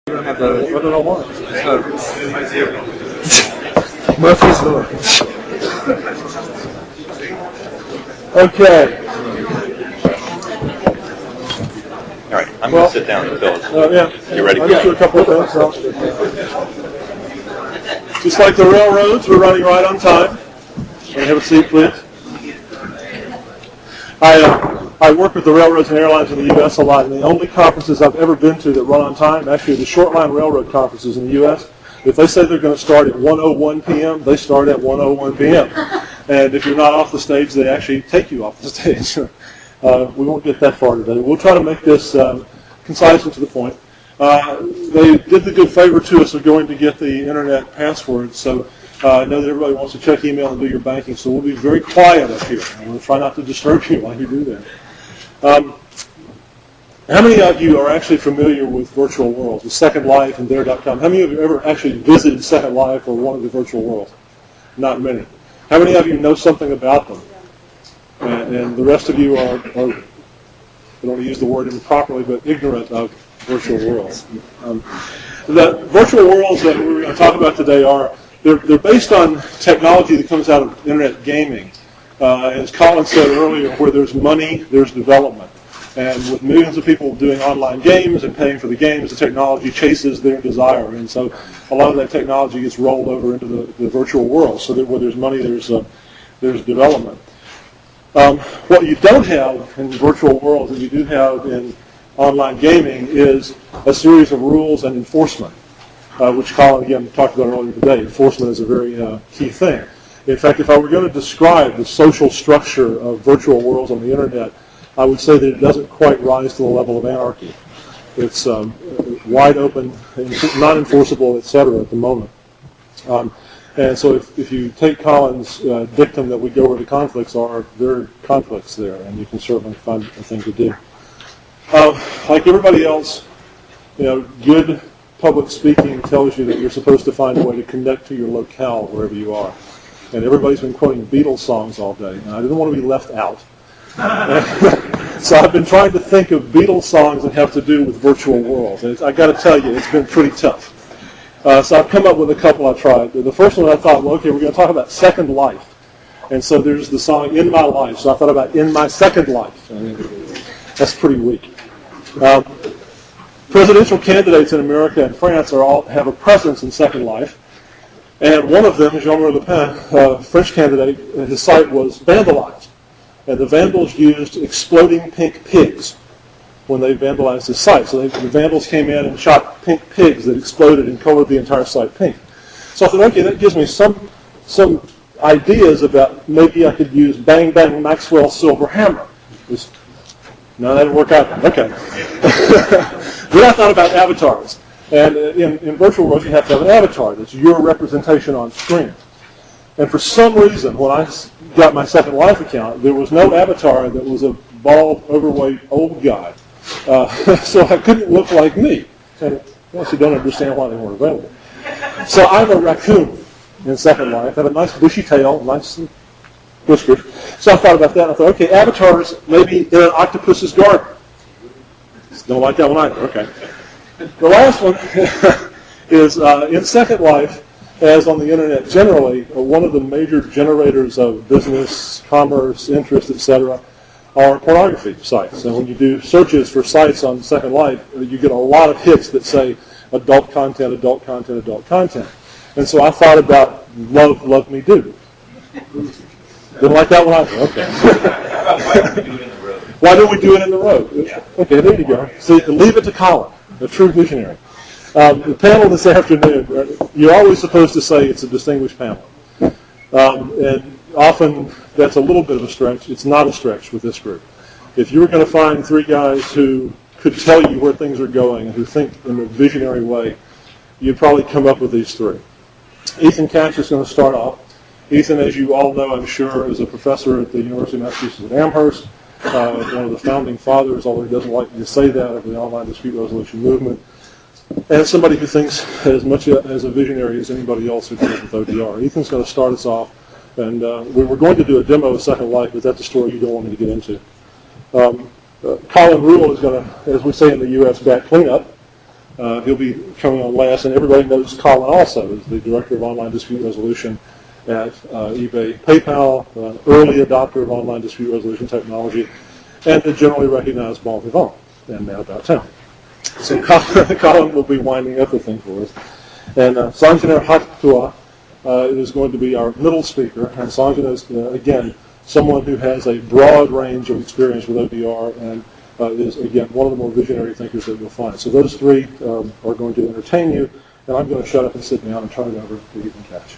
You don't have the. I don't know why. Murphy's Law. Okay. All right, I'm going to sit down until Yeah. you're ready. I'll just do a couple of things. Just like the railroads, we're running right on time. Can I have a seat, please? I work with the railroads and airlines in the U.S. a lot, and the only conferences I've ever been to that run on time, actually the short line railroad conferences in the U.S., if they say they're going to start at 1:01 p.m., they start at 1:01 p.m. And if you're not off the stage, they actually take you off the stage. We won't get that far today. We'll try to make this concise and to the point. They did the good favor to us of going to get the internet password, so I know that everybody wants to check email and do your banking, so we'll be very quiet up here. And we'll try not to disturb you while you do that. How many of you are actually familiar with virtual worlds, with Second Life and There.com? How many of you ever actually visited Second Life or one of the virtual worlds? Not many. How many of you know something about them? And the rest of you are I don't want to use the word improperly, but ignorant of virtual worlds. The virtual worlds that we're going to talk about today they're based on technology that comes out of internet gaming. As Colin said earlier, where there's money, there's development. And with millions of people doing online games and paying for the games, the technology chases their desire. And so a lot of that technology gets rolled over into the virtual world. So that where there's money, there's development. What you don't have in virtual worlds that you do have in online gaming is a series of rules and enforcement, which Colin, again, talked about earlier today. Enforcement is a very key thing. In fact, if I were going to describe the social structure of virtual worlds on the internet, I would say that it doesn't quite rise to the level of anarchy. It's wide open, non-enforceable, etc. at the moment. And so if you take Colin's dictum that we go where the conflicts are, there are conflicts there, and you can certainly find a thing to do. Like everybody else, good public speaking tells you that you're supposed to find a way to connect to your locale wherever you are. And everybody's been quoting Beatles songs all day, and I didn't want to be left out. So I've been trying to think of Beatles songs that have to do with virtual worlds. And I got to tell you, it's been pretty tough. So I've come up with a couple I tried. The first one I thought, well, okay, we're going to talk about Second Life. And so there's the song In My Life. So I thought about In My Second Life. I mean, that's pretty weak. Presidential candidates in America and France have a presence in Second Life. And one of them, Jean-Marie Le Pen, French candidate, his site was vandalized. And the vandals used exploding pink pigs when they vandalized his site. So the vandals came in and shot pink pigs that exploded and colored the entire site pink. So I thought, okay, that gives me some ideas about maybe I could use Bang Bang Maxwell's Silver Hammer. No, that didn't work out. Okay. Then I thought about avatars. And in virtual worlds, you have to have an avatar. That's your representation on screen. And for some reason, when I got my Second Life account, there was no avatar that was a bald, overweight, old guy. So I couldn't look like me. And I actually don't understand why they weren't available. So I'm a raccoon in Second Life. I have a nice bushy tail, nice whiskers. So I thought about that. I thought, okay, avatars maybe in an octopus's garden. Don't like that one either. Okay. The last one is in Second Life, as on the internet generally, one of the major generators of business, commerce, interest, etc., are pornography sites. And when you do searches for sites on Second Life, you get a lot of hits that say adult content, adult content, adult content. And so I thought about Love Me Do. Didn't like that one either. Okay. Why don't we do it in the road? Okay, there you go. See, leave it to Colin, a true visionary. The panel this afternoon, you're always supposed to say it's a distinguished panel. And often that's a little bit of a stretch. It's not a stretch with this group. If you were going to find three guys who could tell you where things are going and who think in a visionary way, you'd probably come up with these three. Ethan Cash is going to start off. Ethan, as you all know, I'm sure, is a professor at the University of Massachusetts at Amherst, one of the founding fathers, although he doesn't like to say that, of the online dispute resolution movement. And somebody who thinks as much as a visionary as anybody else who deals with ODR. Ethan's going to start us off, and we were going to do a demo of Second Life, but that's a story you don't want me to get into. Colin Rule is going to, as we say in the U.S., back cleanup. He'll be coming on last, and everybody knows Colin also as the Director of Online Dispute Resolution at eBay PayPal, an early adopter of online dispute resolution technology, and a generally recognized bon vivant and man about town. So Colin will be winding up the thing for us. And Sanjana Hatua is going to be our middle speaker, and Sanjana is, again, someone who has a broad range of experience with ODR and is, again, one of the more visionary thinkers that you'll find. So those three are going to entertain you, and I'm going to shut up and sit down and turn it over to you and Cash.